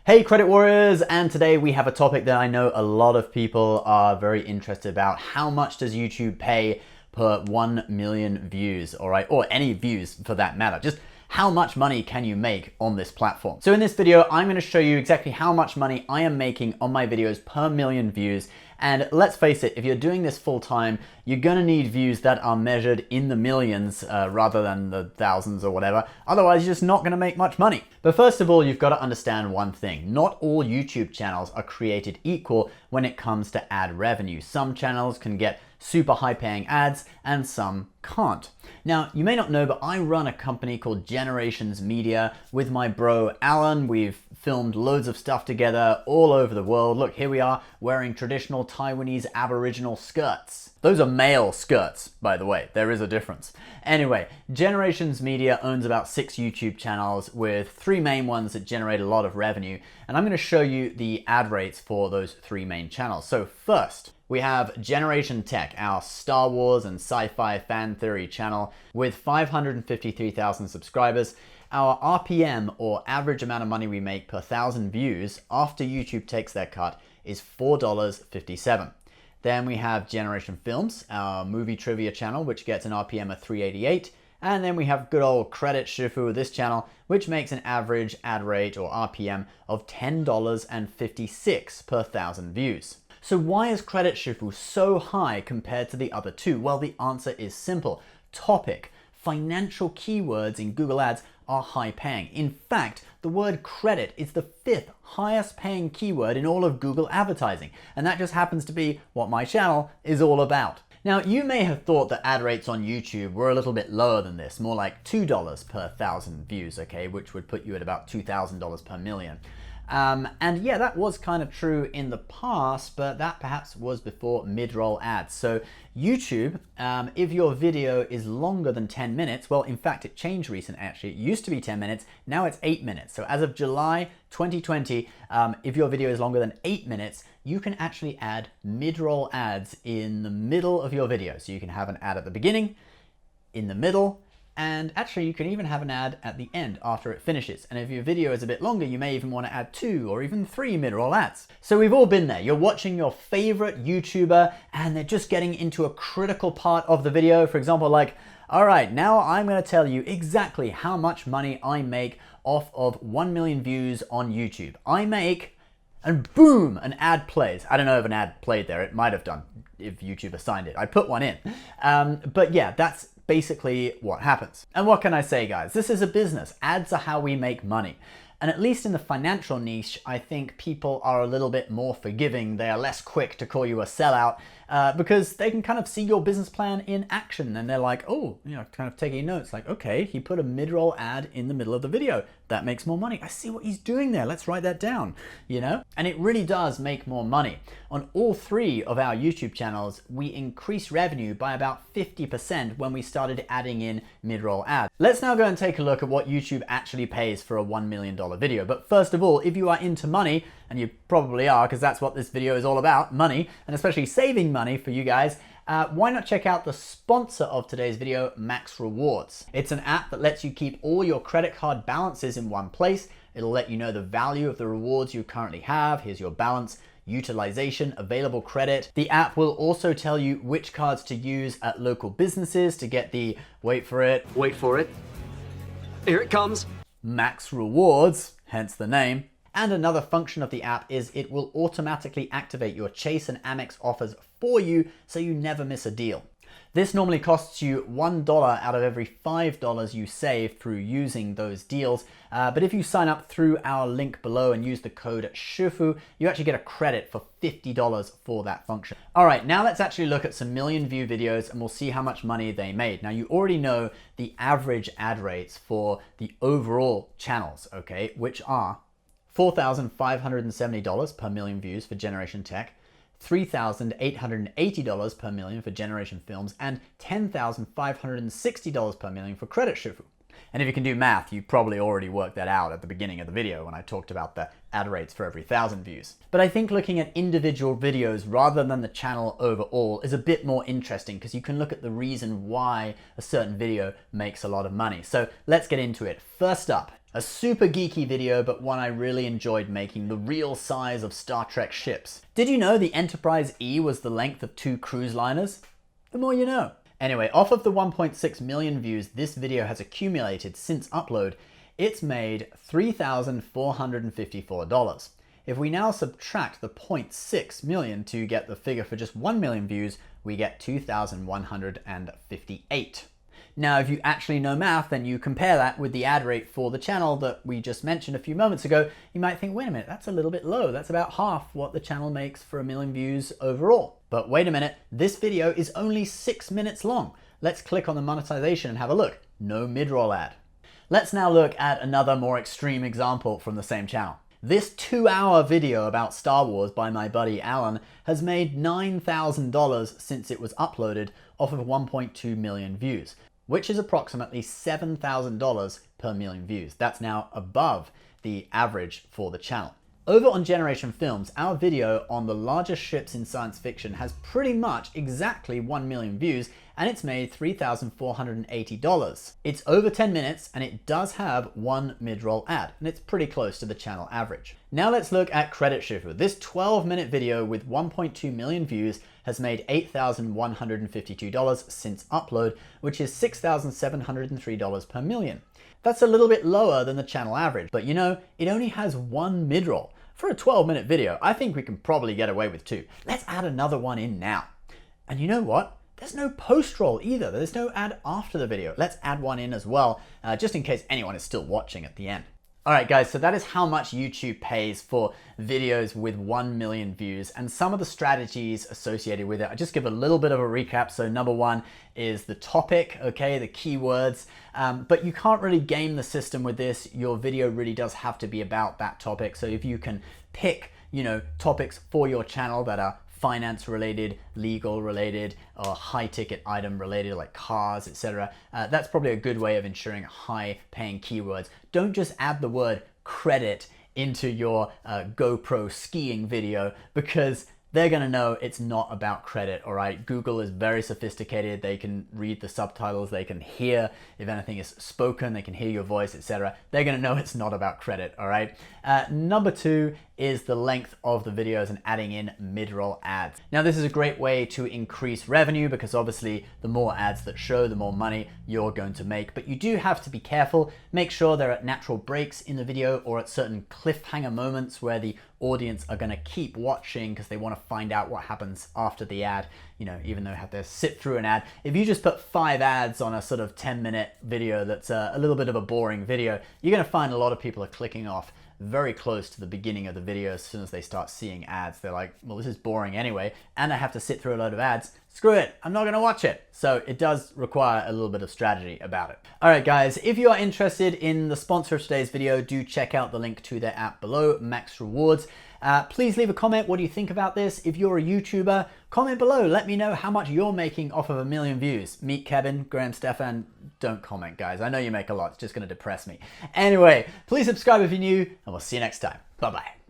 Hey Credit Warriors, and today we have a topic that I know a lot of people are very interested about. How much does YouTube pay per 1 million views, all right? Or any views for that matter. Just how much money can you make on this platform? So in this video, I'm gonna show you exactly how much money I am making on my videos per million views. And let's face it, if you're doing this full time, you're gonna need views that are measured in the millions rather than the thousands or whatever. Otherwise, you're just not gonna make much money. But first of all, you've got to understand one thing. Not all YouTube channels are created equal when it comes to ad revenue. Some channels can get super high paying ads and some can't. Now, you may not know, but I run a company called Generations Media with my bro Alan. We've filmed loads of stuff together all over the world. Look, here we are wearing traditional Taiwanese Aboriginal skirts. Those are male skirts, by the way. There is a difference. Anyway, Generations Media owns about 6 YouTube channels with 3 main ones that generate a lot of revenue. And I'm going to show you the ad rates for those 3 main channels. So first, we have Generation Tech, our Star Wars and sci-fi fan theory channel with 553,000 subscribers. Our RPM, or average amount of money we make per 1,000 views after YouTube takes their cut, is $4.57. Then we have Generation Films, our movie trivia channel, which gets an RPM of 388. And then we have good old Credit SHIFU, this channel, which makes an average ad rate or RPM of $10.56 per 1,000 views. So why is Credit SHIFU so high compared to the other 2? Well, the answer is simple. Topic. Financial keywords in Google Ads are high paying. In fact, the word credit is the 5th highest paying keyword in all of Google advertising. And that just happens to be what my channel is all about. Now, you may have thought that ad rates on YouTube were a little bit lower than this, more like $2 per 1,000 views, okay, which would put you at about $2,000 per million. And yeah, that was kind of true in the past, but that perhaps was before mid-roll ads. So YouTube, if your video is longer than 10 minutes, well, in fact, it changed recently, actually. It used to be 10 minutes, now it's 8 minutes. So as of July 2020, if your video is longer than 8 minutes, you can actually add mid-roll ads in the middle of your video. So you can have an ad at the beginning, in the middle, and actually you can even have an ad at the end after it finishes. And if your video is a bit longer, you may even want to add 2 or even 3 mid-roll ads. So we've all been there. You're watching your favorite YouTuber and they're just getting into a critical part of the video. For example, like, all right, now I'm going to tell you exactly how much money I make off of 1 million views on YouTube. I make, and boom, an ad plays. I don't know if an ad played there. It might have done if YouTube assigned it. I put one in. But yeah, that's basically what happens. And what can I say, guys? This is a business. Ads are how we make money. And at least in the financial niche, I think people are a little bit more forgiving. They are less quick to call you a sellout because they can kind of see your business plan in action. And they're like, oh, you know, kind of taking notes like, okay, he put a mid-roll ad in the middle of the video. That makes more money. I see what he's doing there. Let's write that down, you know? And it really does make more money. On all 3 of our YouTube channels, we increased revenue by about 50% when we started adding in mid-roll ads. Let's now go and take a look at what YouTube actually pays for a $1 million video. But first of all, if you are into money, and you probably are because that's what this video is all about, money, and especially saving money for you guys, why not check out the sponsor of today's video, Max Rewards. It's an app that lets you keep all your credit card balances in one place. It'll let you know the value of the rewards you currently have. Here's your balance, utilization, available credit. The app will also tell you which cards to use at local businesses to get the, wait for it, here it comes, Max Rewards, hence the name. And another function of the app is it will automatically activate your Chase and Amex offers for you so you never miss a deal. This normally costs you $1 out of every $5 you save through using those deals. But if you sign up through our link below and use the code SHIFU, you actually get a credit for $50 for that function. All right, now let's actually look at some million view videos and we'll see how much money they made. Now you already know the average ad rates for the overall channels, okay, which are $4,570 per million views for Generation Tech, $3,880 per million for Generation Films, and $10,560 per million for Credit SHIFU. And if you can do math, you probably already worked that out at the beginning of the video when I talked about the ad rates for every 1,000 views. But I think looking at individual videos rather than the channel overall is a bit more interesting because you can look at the reason why a certain video makes a lot of money. So let's get into it. First up, a super geeky video, but one I really enjoyed making, the real size of Star Trek ships. Did you know the Enterprise E was the length of 2 cruise liners? The more you know. Anyway, off of the 1.6 million views this video has accumulated since upload, it's made $3,454. If we now subtract the 0.6 million to get the figure for just 1 million views, we get 2,158. Now, if you actually know math, then you compare that with the ad rate for the channel that we just mentioned a few moments ago, you might think, wait a minute, that's a little bit low. That's about half what the channel makes for 1 million views overall. But wait a minute, this video is only 6 minutes long. Let's click on the monetization and have a look. No mid-roll ad. Let's now look at another more extreme example from the same channel. This 2-hour video about Star Wars by my buddy Alan has made $9,000 since it was uploaded off of 1.2 million views, which is approximately $7,000 per million views. That's now above the average for the channel. Over on Generation Films, our video on the largest ships in science fiction has pretty much exactly 1 million views, and it's made $3,480. It's over 10 minutes, and it does have 1 mid-roll ad, and it's pretty close to the channel average. Now let's look at Credit SHIFU. This 12-minute video with 1.2 million views has made $8,152 since upload, which is $6,703 per million. That's a little bit lower than the channel average, but you know, it only has 1 mid-roll. For a 12-minute video, I think we can probably get away with 2. Let's add another one in now. And you know what? There's no post-roll either. There's no ad after the video. Let's add one in as well, just in case anyone is still watching at the end. All right, guys, so that is how much YouTube pays for videos with 1 million views and some of the strategies associated with it. I'll just give a little bit of a recap. So number 1 is the topic, okay, the keywords, but you can't really game the system with this. Your video really does have to be about that topic. So if you can pick, topics for your channel that are finance related, legal related, or high ticket item related like cars, etc. That's probably a good way of ensuring high paying keywords. Don't just add the word credit into your GoPro skiing video because they're gonna know it's not about credit, all right? Google is very sophisticated. They can read the subtitles, they can hear if anything is spoken, they can hear your voice, etc. They're gonna know it's not about credit, all right? Number 2 is the length of the videos and adding in mid-roll ads. Now, this is a great way to increase revenue because obviously the more ads that show, the more money you're going to make, but you do have to be careful. Make sure they're at natural breaks in the video or at certain cliffhanger moments where the audience are gonna keep watching because they wanna find out what happens after the ad, even though they have to sit through an ad. If you just put 5 ads on a sort of 10-minute video that's a little bit of a boring video, you're gonna find a lot of people are clicking off very close to the beginning of the video. As soon as they start seeing ads, they're like, well, this is boring anyway, and I have to sit through a load of ads. Screw it, I'm not gonna watch it. So it does require a little bit of strategy about it. All right, guys, if you are interested in the sponsor of today's video, do check out the link to their app below, Max Rewards. Please leave a comment. What do you think about this? If you're a YouTuber, comment below. Let me know how much you're making off of 1 million views. Meet Kevin, Graham, Stefan. Don't comment, guys. I know you make a lot. It's just gonna depress me. Anyway, please subscribe if you're new, and we'll see you next time. Bye-bye.